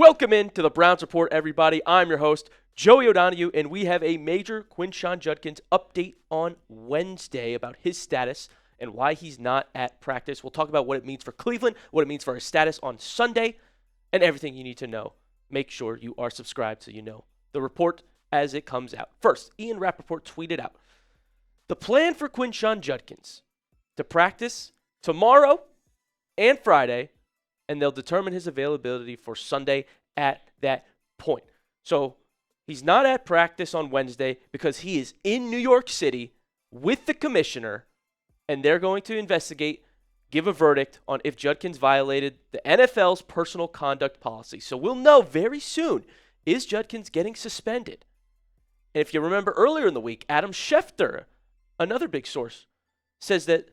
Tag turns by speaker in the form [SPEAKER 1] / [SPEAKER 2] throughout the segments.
[SPEAKER 1] Welcome in to the Browns Report, everybody. I'm your host, Joey O'Donoghue, and we have a major Quinshon Judkins update on Wednesday about his status and why he's not at practice. We'll talk about what it means for Cleveland, what it means for his status on Sunday, and everything you need to know. Make sure you are subscribed so you know the report as it comes out. First, Ian Rappaport tweeted out, the plan for Quinshon Judkins to practice tomorrow and Friday, and they'll determine his availability for Sunday at that point. So he's not at practice on Wednesday because he is in New York City with the commissioner, and they're going to investigate, give a verdict on if Judkins violated the NFL's personal conduct policy. So we'll know very soon, is Judkins getting suspended? And if you remember earlier in the week, Adam Schefter, another big source, says that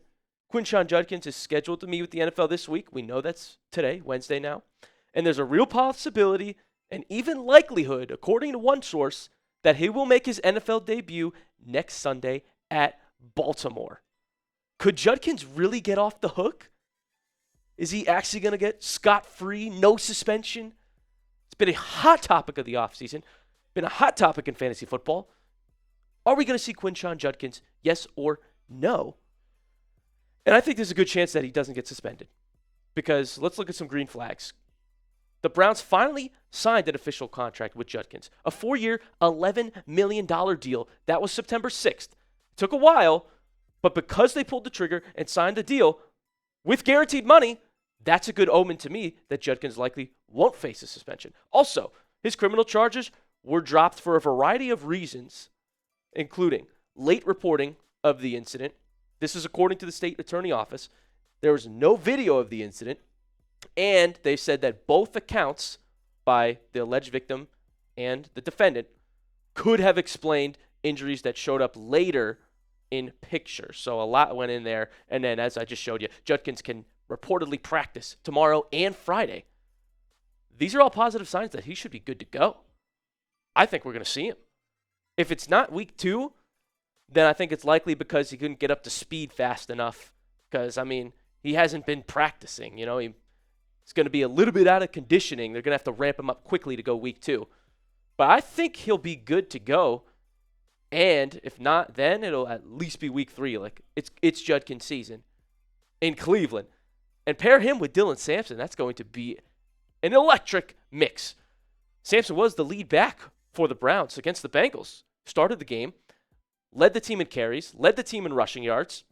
[SPEAKER 1] Quinshon Judkins is scheduled to meet with the NFL this week. We know that's today, Wednesday now. And there's a real possibility and even likelihood, according to one source, that he will make his NFL debut next Sunday at Baltimore. Could Judkins really get off the hook? Is he actually going to get scot-free, no suspension? It's been a hot topic of the offseason, been a hot topic in fantasy football. Are we going to see Quinshon Judkins, yes or no? And I think there's a good chance that he doesn't get suspended because let's look at some green flags. The Browns finally signed an official contract with Judkins, a 4-year, $11 million deal. That was September 6th. It took a while, but because they pulled the trigger and signed the deal with guaranteed money, that's a good omen to me that Judkins likely won't face a suspension. Also, his criminal charges were dropped for a variety of reasons, including late reporting of the incident. This is according to the state attorney office. There was no video of the incident, and they said that both accounts by the alleged victim and the defendant could have explained injuries that showed up later in pictures. So a lot went in there, and then as I just showed you, Judkins can reportedly practice tomorrow and Friday. These are all positive signs that he should be good to go. I think we're going to see him. If it's not week 2, then I think it's likely because he couldn't get up to speed fast enough. Because, I mean, he hasn't been practicing. You know, he's going to be a little bit out of conditioning. They're going to have to ramp him up quickly to go week 2. But I think he'll be good to go. And if not, then it'll at least be week 3. Like, it's Judkins season in Cleveland. And pair him with Dylan Sampson. That's going to be an electric mix. Sampson was the lead back for the Browns against the Bengals. Started the game. Led the team in carries, led the team in rushing yards,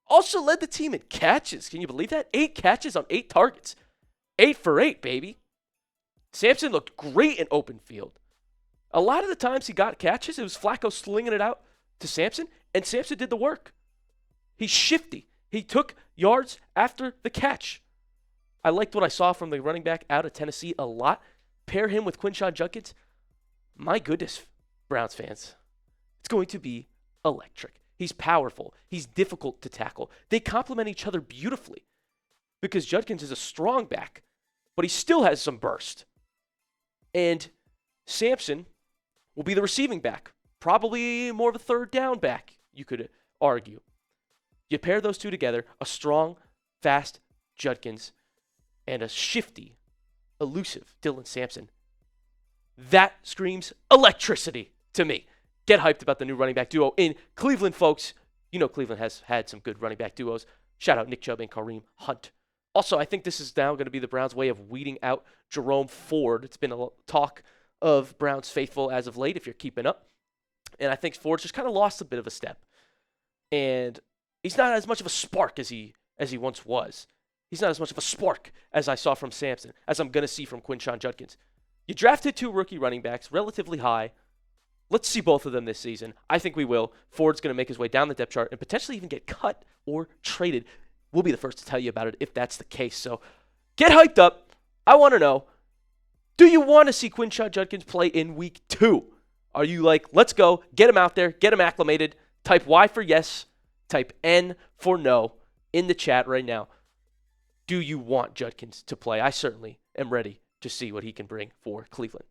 [SPEAKER 1] also led the team in catches. Can you believe that? 8 catches on 8 targets. 8 for 8, baby. Sampson looked great in open field. A lot of the times he got catches, it was Flacco slinging it out to Sampson, and Sampson did the work. He's shifty. He took yards after the catch. I liked what I saw from the running back out of Tennessee a lot. Pair him with Quinshon Judkins. My goodness, Browns fans. It's going to be electric. He's powerful. He's difficult to tackle. They complement each other beautifully because Judkins is a strong back, but he still has some burst. And Sampson will be the receiving back, probably more of a third down back, you could argue. You pair those two together, a strong, fast Judkins and a shifty, elusive Dylan Sampson. That screams electricity to me. Get hyped about the new running back duo in Cleveland, folks. You know Cleveland has had some good running back duos. Shout out Nick Chubb and Kareem Hunt. Also, I think this is now going to be the Browns' way of weeding out Jerome Ford. It's been a talk of Browns faithful as of late, if you're keeping up. And I think Ford's just kind of lost a bit of a step. And he's not as much of a spark as he once was. He's not as much of a spark as I saw from Sampson, as I'm going to see from Quinshon Judkins. You drafted 2 rookie running backs, relatively high. Let's see both of them this season. I think we will. Ford's going to make his way down the depth chart and potentially even get cut or traded. We'll be the first to tell you about it if that's the case. So get hyped up. I want to know, do you want to see Quinshon Judkins play in week 2? Are you like, let's go, get him out there, get him acclimated. Type Y for yes, type N for no in the chat right now. Do you want Judkins to play? I certainly am ready to see what he can bring for Cleveland.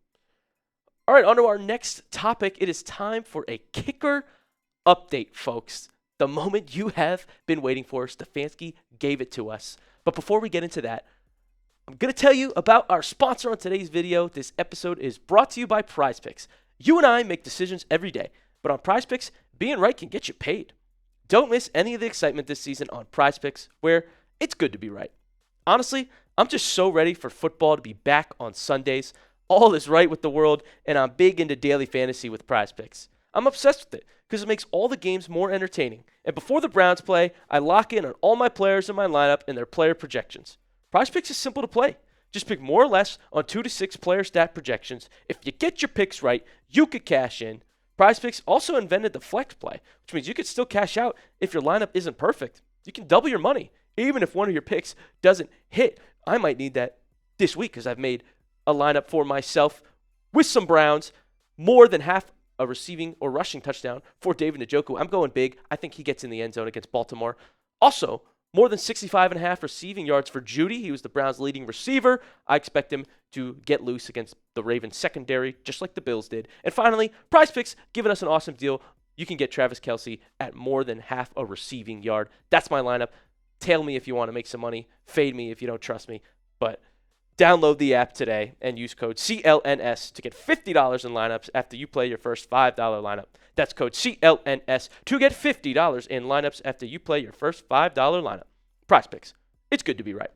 [SPEAKER 1] All right, on to our next topic. It is time for a kicker update, folks. The moment you have been waiting for. Stefanski gave it to us. But before we get into that, I'm going to tell you about our sponsor on today's video. This episode is brought to you by PrizePicks. You and I make decisions every day, but on PrizePicks, being right can get you paid. Don't miss any of the excitement this season on PrizePicks, where it's good to be right. Honestly, I'm just so ready for football to be back on Sundays. All is right with the world, and I'm big into daily fantasy with PrizePicks. I'm obsessed with it because it makes all the games more entertaining. And before the Browns play, I lock in on all my players in my lineup and their player projections. PrizePicks is simple to play. Just pick more or less on 2 to 6 player stat projections. If you get your picks right, you could cash in. PrizePicks also invented the flex play, which means you could still cash out if your lineup isn't perfect. You can double your money, even if one of your picks doesn't hit. I might need that this week because I've made a lineup for myself with some Browns, more than half a receiving or rushing touchdown for David Njoku. I'm going big. I think he gets in the end zone against Baltimore. Also, more than 65.5 receiving yards for Judy. He was the Browns' leading receiver. I expect him to get loose against the Ravens secondary, just like the Bills did. And finally, PrizePicks giving us an awesome deal. You can get Travis Kelce at more than half a receiving yard. That's my lineup. Tail me if you want to make some money. Fade me if you don't trust me. But download the app today and use code CLNS to get $50 in lineups after you play your first $5 lineup. That's code CLNS to get $50 in lineups after you play your first $5 lineup. PrizePicks. It's good to be right.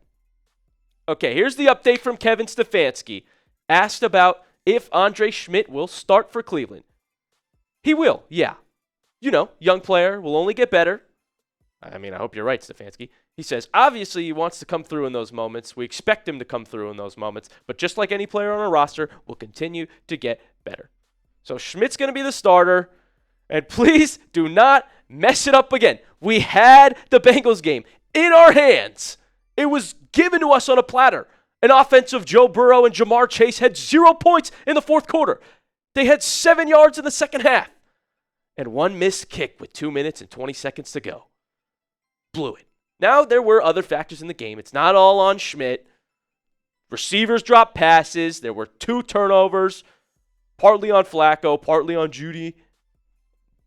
[SPEAKER 1] Okay, here's the update from Kevin Stefanski. Asked about if Andre Szmyt will start for Cleveland. He will, yeah. You know, young player, will only get better. I mean, I hope you're right, Stefanski. He says, obviously he wants to come through in those moments. We expect him to come through in those moments. But just like any player on a roster, will continue to get better. So Schmidt's going to be the starter. And please do not mess it up again. We had the Bengals game in our hands. It was given to us on a platter. An offensive Joe Burrow and Jamar Chase had 0 points in the fourth quarter. They had 7 yards in the second half. And one missed kick with 2 minutes and 20 seconds to go. Blew it. Now, there were other factors in the game. It's not all on Szmyt. Receivers dropped passes. There were 2 turnovers, partly on Flacco, partly on Judy,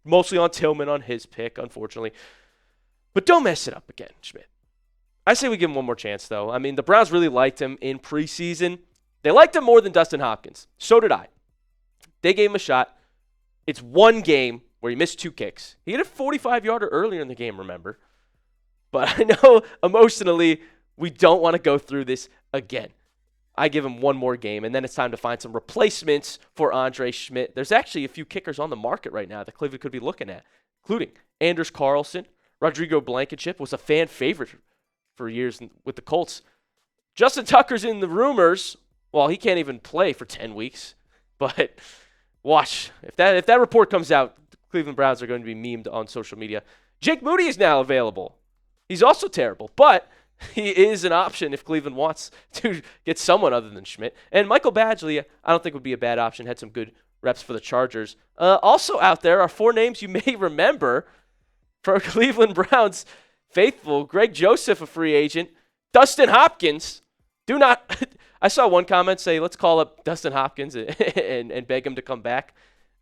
[SPEAKER 1] mostly on Tillman on his pick, unfortunately. But don't mess it up again, Szmyt. I say we give him one more chance, though. I mean, the Browns really liked him in preseason. They liked him more than Dustin Hopkins. So did I. They gave him a shot. It's one game where he missed 2 kicks. He hit a 45-yarder earlier in the game, remember? But I know emotionally we don't want to go through this again. I give him one more game, and then it's time to find some replacements for Andre Szmyt. There's actually a few kickers on the market right now that Cleveland could be looking at, including Anders Carlson. Rodrigo Blankenship was a fan favorite for years with the Colts. Justin Tucker's in the rumors. Well, he can't even play for 10 weeks. But watch. If that report comes out, the Cleveland Browns are going to be memed on social media. Jake Moody is now available. He's also terrible, but he is an option if Cleveland wants to get someone other than Szmyt. And Michael Badgley, I don't think would be a bad option. Had some good reps for the Chargers. Also out there are 4 names you may remember for Cleveland Browns faithful. Greg Joseph, a free agent. Dustin Hopkins. I saw one comment say, let's call up Dustin Hopkins and beg him to come back.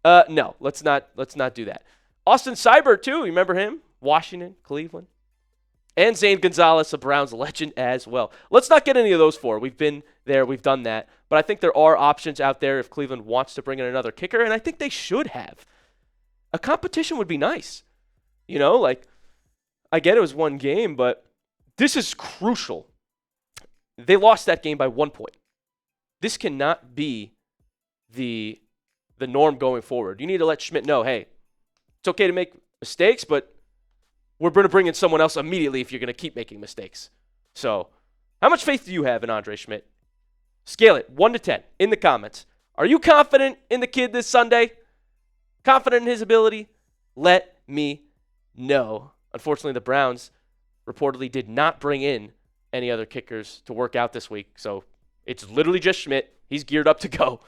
[SPEAKER 1] No, let's not do that. Austin Seibert, too. You remember him? Washington, Cleveland. And Zane Gonzalez, a Browns legend as well. Let's not get any of those 4. We've been there. We've done that. But I think there are options out there if Cleveland wants to bring in another kicker, and I think they should have. A competition would be nice. You know, like, I get it was one game, but this is crucial. They lost that game by 1 point. This cannot be the norm going forward. You need to let Szmyt know, hey, it's okay to make mistakes, but we're going to bring in someone else immediately if you're going to keep making mistakes. So, how much faith do you have in Andre Szmyt? Scale it 1 to 10 in the comments. Are you confident in the kid this Sunday? Confident in his ability? Let me know. Unfortunately, the Browns reportedly did not bring in any other kickers to work out this week. So, it's literally just Szmyt. He's geared up to go.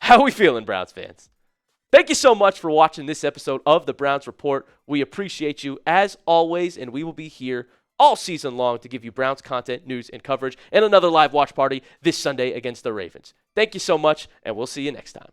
[SPEAKER 1] How are we feeling, Browns fans? Thank you so much for watching this episode of the Browns Report. We appreciate you as always, and we will be here all season long to give you Browns content, news, and coverage, and another live watch party this Sunday against the Ravens. Thank you so much, and we'll see you next time.